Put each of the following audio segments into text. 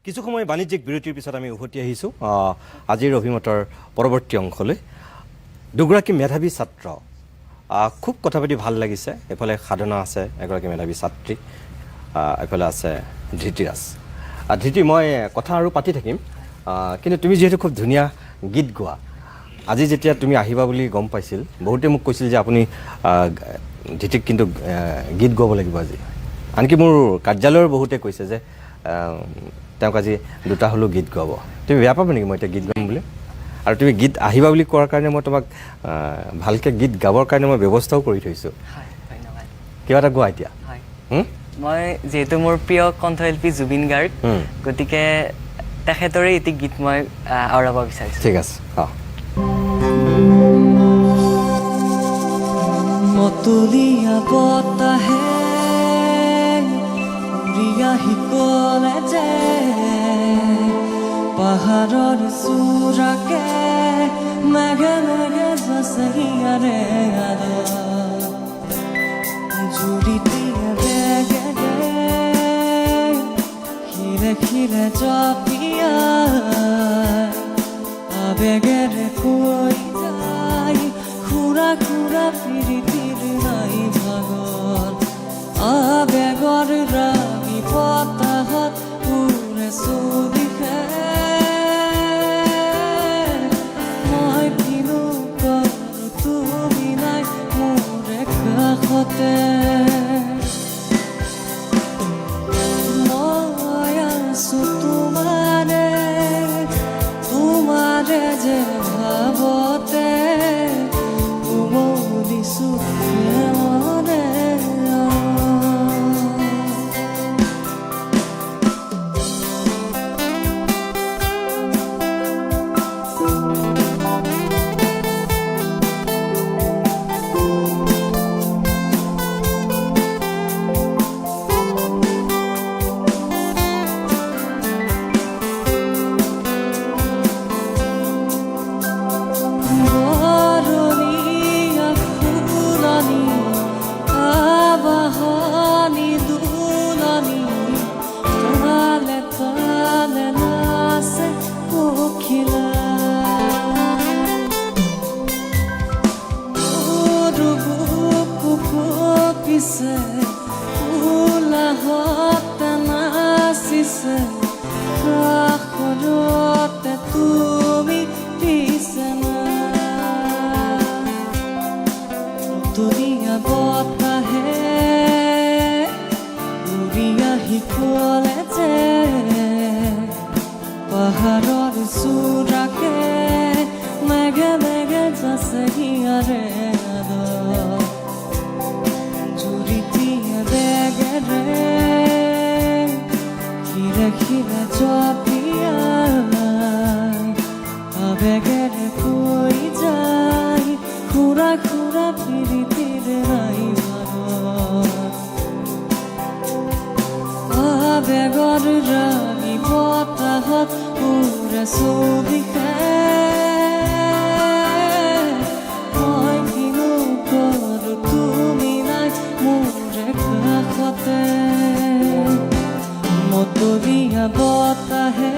কিছু সময় বাণিজ্যিক বিৰতিৰ পিছত আমি উভতি আহিছোঁ আজিৰ অভিমতৰ পৰৱৰ্তী অংশলৈ দুগৰাকী মেধাৱী ছাত্ৰ খুব কথা পাতি ভাল লাগিছে এফালে সাধনা আছে এগৰাকী মেধাৱী ছাত্ৰী এফালে আছে ধৃতিৰাজ ধৃতি মই কথা আৰু পাতি থাকিম কিন্তু তুমি যেহেতু খুব ধুনীয়া গীত গোৱা আজি যেতিয়া তুমি আহিবা বুলি গম পাইছিল বহুতে মোক কৈছিল যে আপুনি ধৃতিক কিন্তু গীত গাব লাগিব আজি আনকি মোৰ কাৰ্যালয়ৰ বহুতে কৈছে যে তেওঁক আজি দুটা হলো গীত গাব তুমি বেয়া পাবা নেকি মই এতিয়া গীত গাম বুলি আৰু তুমি গীত আহিবা বুলি কোৱাৰ কাৰণে মই তোমাক ভালকে গীত গাবৰ কাৰণে মই ব্যৱস্থাও কৰি থৈছো হয় ধন্যবাদ কিবা এটা গোৱা এতিয়া হয় মই যেহেতু মোৰ প্ৰিয় কণ্ঠশিল্পী জুবিন গাৰ্গ গতিকে তেখেতৰে এটি গীত মই আওৰাব বিচাৰিছোঁ ঠিক আছে মতুলিয়া বতাহে উৰিয়া শিকলে যে পাহাৰৰ চূড়াকে মেঘে মেঘে জঁচিয়াৰে জুৰিটিয়ে বেগে খিৰে খিৰে জপিয়া আবেগেৰে কৈ যায় খুৰা খুৰা প্ৰীতিৰ নাই ভাগৰ আবেগৰ ৰাগী বতাহত উৰে চৌদিশে মই কিনো কৰোঁ তুমি নাই মোৰে কাষতে মই আছোঁ তোমাৰে যে ভাবতে উমলিছোঁ প্ৰেমৰে দুনিয়া বতাহে উৰিয়া শিকলে যে পাহাৰৰ চূড়াকে মেঘে মেঘে যাছে হিয়াৰে জুৰিটিয়ে বেগেৰে খিৰে খিৰে জপিয়া আবেগেৰে কৈ যায় খুৰা খুৰা প্ৰীতিৰ নাই আবেগৰ ৰাগী বতাহত উৰে চৌদিশে মই কিনো কৰোঁ তুমি নাই মোৰে কাষতে মতুলিয়া বতাহে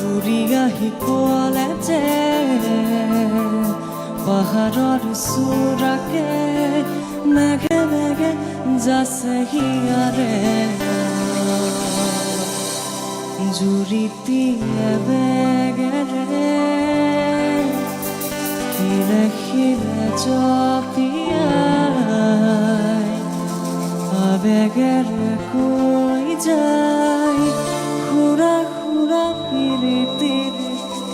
উৰিয়া শিকলে যে পাহাৰৰ চূড়াকে মেঘে মেঘে যাছে হিয়াৰে জুৰিটিয়ে বেগেৰে খিৰে খিৰে জপিয়াই আবেগেৰে কৈ যায় খুৰা খুৰা প্ৰীতিৰ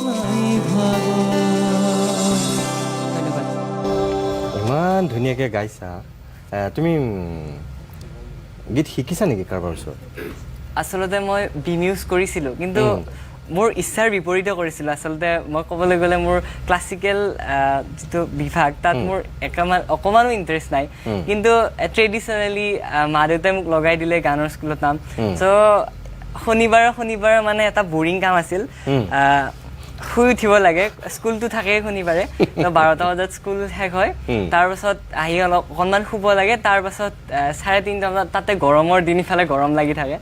নাই ভাগৰ ইমান ধুনীয়াকৈ গাইছা তুমি গীত শিকিছা নেকি কাৰোবাৰ ওচৰত আচলতে মই বিমিউজ কৰিছিলোঁ কিন্তু মোৰ ইচ্ছাৰ বিপৰীতে কৰিছিলোঁ আচলতে মই ক'বলৈ গ'লে মোৰ ক্লাছিকেল যিটো বিভাগ তাত মোৰ অকণমানো ইণ্টাৰেষ্ট নাই কিন্তু ট্ৰেডিশ্যনেলি মা দেউতাই মোক লগাই দিলে গানৰ স্কুলত নাম চ' শনিবাৰে মানে এটা বৰিং কাম আছিল শুই উঠিব লাগে স্কুলটো থাকে শনিবাৰে 12টা বজাত স্কুল শেষ হয় তাৰপাছত আহি অকণমান শুব লাগে তাৰপাছত 3:30টা বজাত তাতে গৰমৰ দিন ইফালে গৰম লাগি থাকে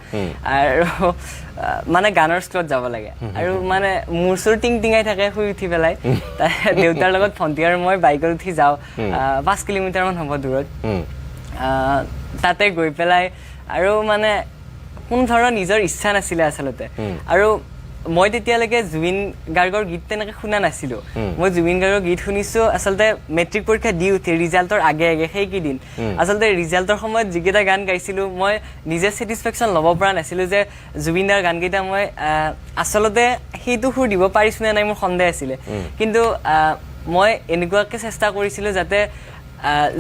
আৰু মানে গানৰ স্কুলত যাব লাগে আৰু মানে মোৰ চুৰ টিঙাই থাকে শুই উঠি পেলাই দেউতাৰ লগত ভণ্টি আৰু মই বাইকত উঠি যাওঁ 5 কিলোমিটাৰমান হ'ব দূৰত তাতে গৈ পেলাই আৰু মানে কোনো ধৰণৰ নিজৰ ইচ্ছা নাছিলে আচলতে আৰু মই তেতিয়ালৈকে জুবিন গাৰ্গৰ গীত তেনেকৈ শুনা নাছিলোঁ মই জুবিন গাৰ্গৰ গীত শুনিছোঁ আচলতে মেট্ৰিক পৰীক্ষা দি উঠি ৰিজাল্টৰ আগে সেইকেইদিন আচলতে ৰিজাল্টৰ সময়ত যিকেইটা গান গাইছিলোঁ মই নিজে ছেটিছফেকশ্যন ল'ব পৰা নাছিলোঁ যে জুবিন দাৰ গানকেইটা মই আচলতে সেইটো সুৰ দিব পাৰিছোঁ নে নাই মোৰ সন্দেহ আছিলে কিন্তু মই এনেকুৱাকৈ চেষ্টা কৰিছিলোঁ যাতে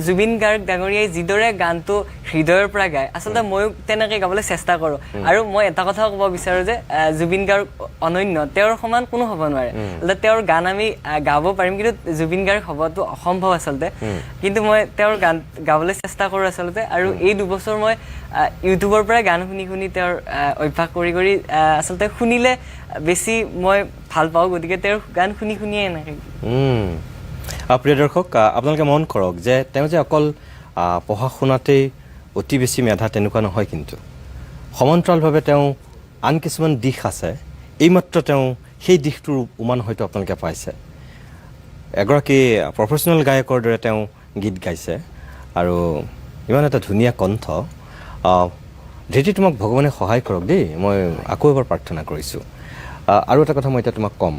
জুবিন গাৰ্গ ডাঙৰীয়াই যিদৰে গানটো হৃদয়ৰ পৰা গায় আচলতে ময়ো তেনেকৈ গাবলৈ চেষ্টা কৰোঁ আৰু মই এটা কথাও ক'ব বিচাৰোঁ যে জুবিন গাৰ্গ অনন্য তেওঁৰ সমান কোনো হ'ব নোৱাৰে তেওঁৰ গান আমি গাব পাৰিম কিন্তু জুবিন গাৰ্গ হ'বতো অসম্ভৱ আচলতে কিন্তু মই তেওঁৰ গান গাবলৈ চেষ্টা কৰোঁ আচলতে আৰু এই 2 বছৰ মই ইউটিউবৰ পৰাই গান শুনি তেওঁৰ অভ্যাস কৰি আচলতে শুনিলে বেছি মই ভাল পাওঁ গতিকে তেওঁৰ গান শুনিয়ে এনেকৈ প্ৰিয় দৰ্শক আপোনালোকে মন কৰক যে তেওঁ যে অকল পঢ়া শুনাতেই অতি বেছি মেধা তেনেকুৱা নহয় কিন্তু সমান্তৰালভাৱে তেওঁ আন কিছুমান দিশ আছে এইমাত্ৰ তেওঁ সেই দিশটোৰ উমান হয়তো আপোনালোকে পাইছে এগৰাকী প্ৰফেশ্যনেল গায়কৰ দৰে তেওঁ গীত গাইছে আৰু ইমান এটা ধুনীয়া কণ্ঠ ধৃতি তোমাক ভগৱানে সহায় কৰক দেই মই আকৌ এবাৰ প্ৰাৰ্থনা কৰিছোঁ আৰু এটা কথা মই এতিয়া তোমাক ক'ম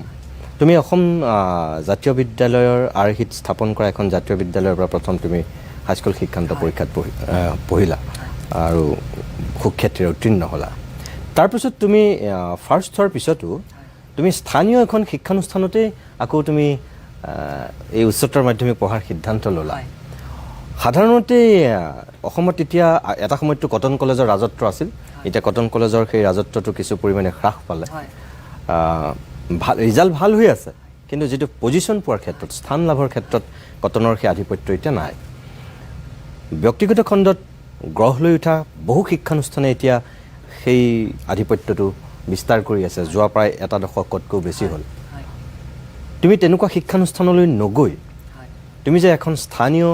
তুমি অসম জাতীয় বিদ্যালয়ৰ আৰ্হিত স্থাপন কৰা এখন জাতীয় বিদ্যালয়ৰ পৰা প্ৰথম তুমি হাইস্কুল শিক্ষান্ত পৰীক্ষাত পঢ়িলা আৰু সুখ্যাতিৰে উত্তীৰ্ণ হ'লা তাৰপিছত তুমি ফাৰ্ষ্ট হোৱাৰ পিছতো তুমি স্থানীয় এখন শিক্ষানুষ্ঠানতেই আকৌ তুমি এই উচ্চতৰ মাধ্যমিক পঢ়াৰ সিদ্ধান্ত ল'লা সাধাৰণতে অসমত এতিয়া এটা সময়ততো কটন কলেজৰ ৰাজত্ব আছিল এতিয়া কটন কলেজৰ সেই ৰাজত্বটো কিছু পৰিমাণে হ্ৰাস পালে ভাল ৰিজাল্ট ভাল হৈ আছে কিন্তু যিটো পজিশ্যন পোৱাৰ ক্ষেত্ৰত স্থান লাভৰ ক্ষেত্ৰত কটনৰ সেই আধিপত্য এতিয়া নাই ব্যক্তিগত খণ্ডত গঢ় লৈ উঠা বহু শিক্ষানুষ্ঠানে এতিয়া সেই আধিপত্যটো বিস্তাৰ কৰি আছে যোৱা প্ৰায় এটা দশকতকৈও বেছি হ'ল তুমি তেনেকুৱা শিক্ষানুষ্ঠানলৈ নগৈ তুমি যে এখন স্থানীয়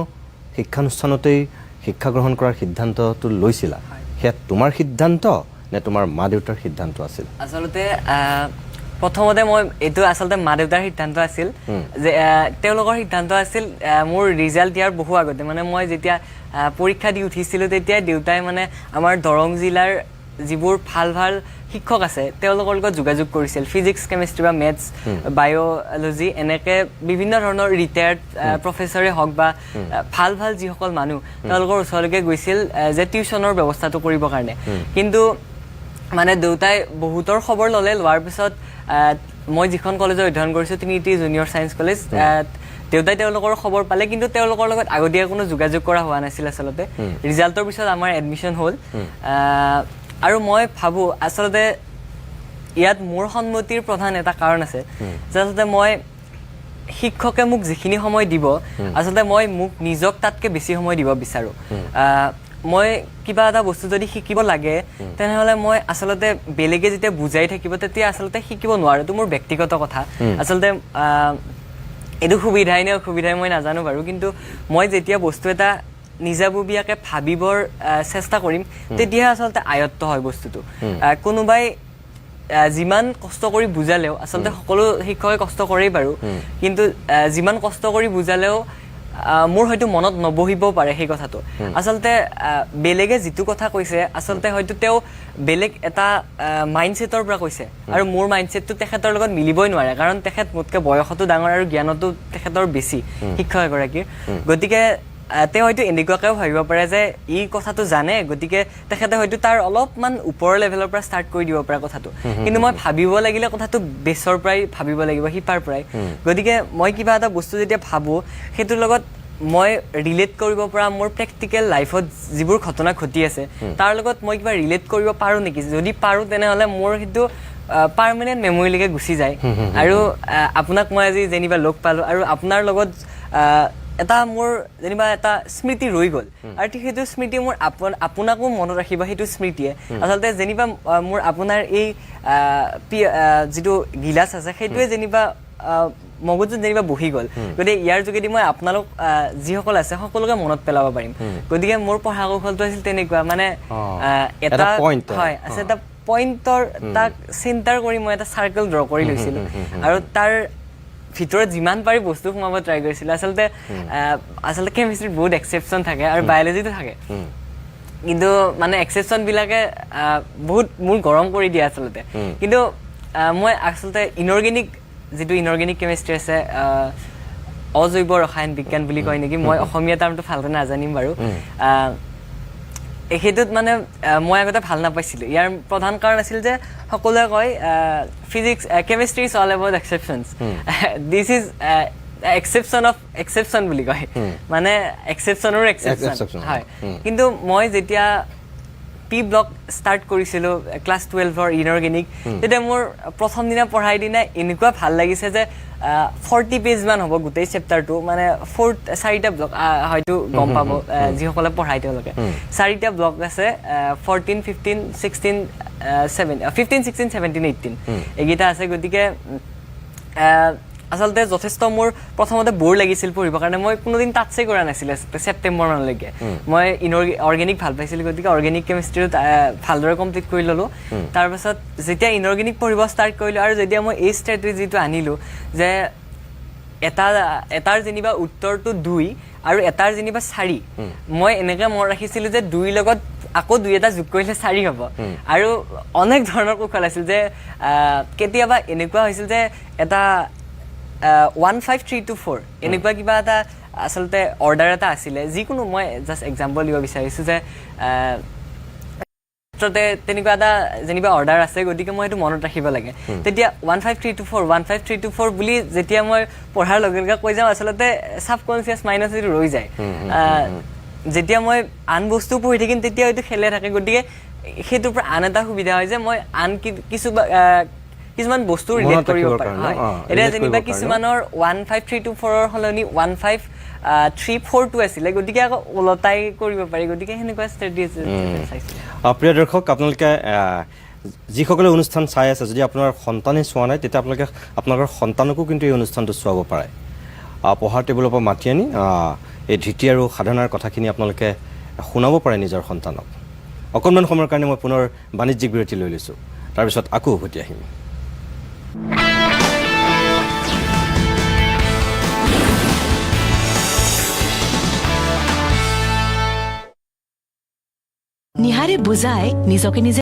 শিক্ষানুষ্ঠানতেই শিক্ষা গ্ৰহণ কৰাৰ সিদ্ধান্তটো লৈছিলা সেয়া তোমাৰ সিদ্ধান্ত নে তোমাৰ মা দেউতাৰ সিদ্ধান্ত আছিল আচলতে প্ৰথমতে মই এইটো আচলতে মা দেউতাৰ সিদ্ধান্ত আছিল যে তেওঁলোকৰ সিদ্ধান্ত আছিল মোৰ ৰিজাল্ট দিয়াৰ বহু আগতে মানে মই যেতিয়া পৰীক্ষা দি উঠিছিলোঁ তেতিয়া দেউতাই মানে আমাৰ দৰং জিলাৰ যিবোৰ ভাল শিক্ষক আছে তেওঁলোকৰ লগত যোগাযোগ কৰিছিল ফিজিক্স কেমেষ্ট্ৰি বা মেথছ বায়'লজি এনেকৈ বিভিন্ন ধৰণৰ ৰিটায়াৰ্ড প্ৰফেচৰে হওক বা ভাল যিসকল মানুহ তেওঁলোকৰ ওচৰলৈকে গৈছিল যে টিউশ্যনৰ ব্যৱস্থাটো কৰিবৰ কাৰণে কিন্তু মানে দেউতাই বহুতৰ খবৰ ল'লে লোৱাৰ পিছত মই যিখন কলেজত অধ্যয়ন কৰিছোঁ ট্ৰিনিটি জুনিয়ৰ ছায়েন্স কলেজ দেউতাই তেওঁলোকৰ খবৰ পালে কিন্তু তেওঁলোকৰ লগত আগতীয়াকৈ কোনো যোগাযোগ কৰা হোৱা নাছিল আচলতে ৰিজাল্টৰ পিছত আমাৰ এডমিশ্যন হ'ল আৰু মই ভাবোঁ আচলতে ইয়াত মোৰ সন্মতিৰ প্ৰধান এটা কাৰণ আছে যে আচলতে মই শিক্ষকে মোক যিখিনি সময় দিব আচলতে মই মোক নিজক তাতকৈ বেছি সময় দিব বিচাৰোঁ মই কিবা এটা বস্তু যদি শিকিব লাগে তেনেহ'লে মই আচলতে বেলেগে যেতিয়া বুজাই থাকিব তেতিয়া আচলতে শিকিব নোৱাৰোঁ এইটো মোৰ ব্যক্তিগত কথা আচলতে এইটো সুবিধাই নে অসুবিধাই মই নাজানো বাৰু কিন্তু মই যেতিয়া বস্তু এটা নিজাববীয়াকৈ ভাবিবৰ চেষ্টা কৰিম তেতিয়াহে আচলতে আয়ত্ত হয় বস্তুটো কোনোবাই যিমান কষ্ট কৰি বুজালেও আচলতে সকলো শিক্ষকে কষ্ট কৰেই বাৰু কিন্তু যিমান কষ্ট কৰি বুজালেও মোৰ হয়তো মনত নবহিবও পাৰে সেই কথাটো আচলতে বেলেগে যিটো কথা কৈছে আচলতে হয়তো তেওঁ বেলেগ এটা মাইণ্ডছেটৰ পৰা কৈছে আৰু মোৰ মাইণ্ডছেটটো তেখেতৰ লগত মিলিবই নোৱাৰে কাৰণ তেখেত মোতকৈ বয়সতো ডাঙৰ আৰু জ্ঞানতো তেখেতৰ বেছি শিক্ষক এগৰাকীৰ গতিকে তেওঁ হয়তো এনেকুৱাকৈও ভাবিব পাৰে যে ই কথাটো জানে গতিকে তেখেতে হয়তো তাৰ অলপমান ওপৰৰ লেভেলৰ পৰা ষ্টাৰ্ট কৰি দিব পাৰে কথাটো কিন্তু মই ভাবিব লাগিলে কথাটো বেছৰ পৰাই ভাবিব লাগিব শিপাৰ পৰাই গতিকে মই কিবা এটা বস্তু যেতিয়া ভাবোঁ সেইটোৰ লগত মই ৰিলেট কৰিব পৰা মোৰ প্ৰেক্টিকেল লাইফত যিবোৰ ঘটনা ঘটি আছে তাৰ লগত মই কিবা ৰিলেট কৰিব পাৰোঁ নেকি যদি পাৰোঁ তেনেহ'লে মোৰ সেইটো পাৰ্মানেণ্ট মেমৰিলৈকে গুচি যায় আৰু আপোনাক মই আজি যেনিবা লগ পালোঁ আৰু আপোনাৰ লগত এটা মোৰ যেনিবা এটা স্মৃতি ৰৈ গ'ল আৰু ঠিক সেইটো স্মৃতি মোৰ আপোনাকো মনত ৰাখিব সেইটো স্মৃতিয়ে আচলতে যেনিবা মোৰ আপোনাৰ এই যিটো গিলাচ আছে সেইটোৱে যেনিবা মগজুত যেনিবা বহি গ'ল গতিকে ইয়াৰ যোগেদি মই আপোনালোক যিসকল আছে সকলোকে মনত পেলাব পাৰিম গতিকে মোৰ পঢ়া কৌশলটো আছিল তেনেকুৱা মানে এটা হয় আছে এটা পইণ্টৰ তাক চেণ্টাৰ কৰি মই এটা চাৰ্কেল ড্ৰ কৰি লৈছিলোঁ আৰু তাৰ ভিতৰত যিমান পাৰি বস্তু সোমাব ট্ৰাই কৰিছিলোঁ আচলতে কেমিষ্ট্ৰিত বহুত এক্সেপশ্যন থাকে আৰু বায়'লজিটো থাকে কিন্তু মানে এক্সেপশ্যনবিলাকে বহুত মোৰ গৰম কৰি দিয়ে আচলতে কিন্তু মই আচলতে যিটো ইনঅৰ্গেনিক কেমিষ্ট্ৰি আছে অজৈৱ ৰসায়ন বিজ্ঞান বুলি কয় নেকি মই অসমীয়া টাৰ্মটো ভালকৈ নাজানিম বাৰু সেইটোত মানে মই আগতে ভাল নাপাইছিলোঁ ইয়াৰ প্ৰধান কাৰণ আছিল যে সকলোৱে কয় physics chemistry is all about exceptions this is exception of exception বুলি কয় মানে এক্সেপশ্যনৰ এক্সেপশ্যন হয় কিন্তু মই যেতিয়া পি ব্লক ষ্টাৰ্ট কৰিছিলোঁ ক্লাছ 12ৰ ইনঅৰ্গেনিক তেতিয়া মোৰ প্ৰথম দিনা পঢ়াই দিনা এনেকুৱা ভাল লাগিছে যে 40 পেজমান হ'ব গোটেই চেপ্টাৰটো মানে 4টা ব্লক হয়তো গম পাব যিসকলে পঢ়ায় তেওঁলোকে 4টা ব্লক আছে 14, 15, 16, 17, 18 এইকেইটা আছে গতিকে আচলতে যথেষ্ট মোৰ প্ৰথমতে বৰ লাগিছিল পঢ়িবৰ কাৰণে মই কোনোদিন টাচেই কৰা নাছিলে ছেপ্টেম্বৰ মানলৈকে মই অৰ্গেনিক ভাল পাইছিলোঁ গতিকে অৰ্গেনিক কেমিষ্ট্ৰিটো ভালদৰে কমপ্লিট কৰি ল'লোঁ তাৰপাছত যেতিয়া ইনঅৰ্গেনিক পঢ়িব ষ্টাৰ্ট কৰিলোঁ আৰু যেতিয়া মই এই ষ্ট্ৰেটেজিটো আনিলোঁ যে এটাৰ যেনিবা উত্তৰটো 2 আৰু এটাৰ যেনিবা 4 মই এনেকৈ মনত ৰাখিছিলোঁ যে 2ৰ লগত আকৌ 2 এটা যোগ কৰিলে 4 হ'ব আৰু অনেক ধৰণৰ কৌশল আছিল যে কেতিয়াবা এনেকুৱা হৈছিল যে এটা 15324 এনেকুৱা কিবা এটা আচলতে অৰ্ডাৰ এটা আছিলে যিকোনো মই জাষ্ট এক্সাম্পল দিব বিচাৰিছোঁ যে তেনেকুৱা এটা যেনিবা অৰ্ডাৰ আছে গতিকে মই সেইটো মনত ৰাখিব লাগে তেতিয়া 15324 বুলি যেতিয়া মই পঢ়াৰ লগে লগে কৈ যাওঁ আচলতে ছাবকনচিয়াছ মাইণ্ডত সেইটো ৰৈ যায় যেতিয়া মই আন বস্তু পঢ়ি থাকিম তেতিয়া হয়তো খেলে থাকে গতিকে সেইটোৰ পৰা আন এটা সুবিধা হয় যে মই আন কিছুমান বস্তু ৰিলেট কৰিব পাৰোঁ হয় এতিয়া যেনিবা কিছুমানৰ 15324ৰ সলনি 15342 আছিলে গতিকে আকৌ ওলটাই কৰিব পাৰি গতিকে সেনেকুৱা ষ্ট্ৰেটেজি চাইছিলোঁ প্ৰিয় দৰ্শক আপোনালোকে যিসকলে অনুষ্ঠান চাই আছে যদি আপোনাৰ সন্তানে চোৱা নাই তেতিয়া আপোনালোকৰ সন্তানকো কিন্তু এই অনুষ্ঠানটো চোৱাব পাৰে পঢ়াৰ টেবুলৰ পৰা মাতি আনি এই ধৃতি আৰু সাধনাৰ কথাখিনি আপোনালোকে শুনাব পাৰে নিজৰ সন্তানক অকণমান সময়ৰ কাৰণে মই পুনৰ বাণিজ্যিক বিৰতি লৈ লৈছোঁ তাৰপিছত আকৌ উভতি আহিম নিহাৰে বুজাই নিজকে নিজে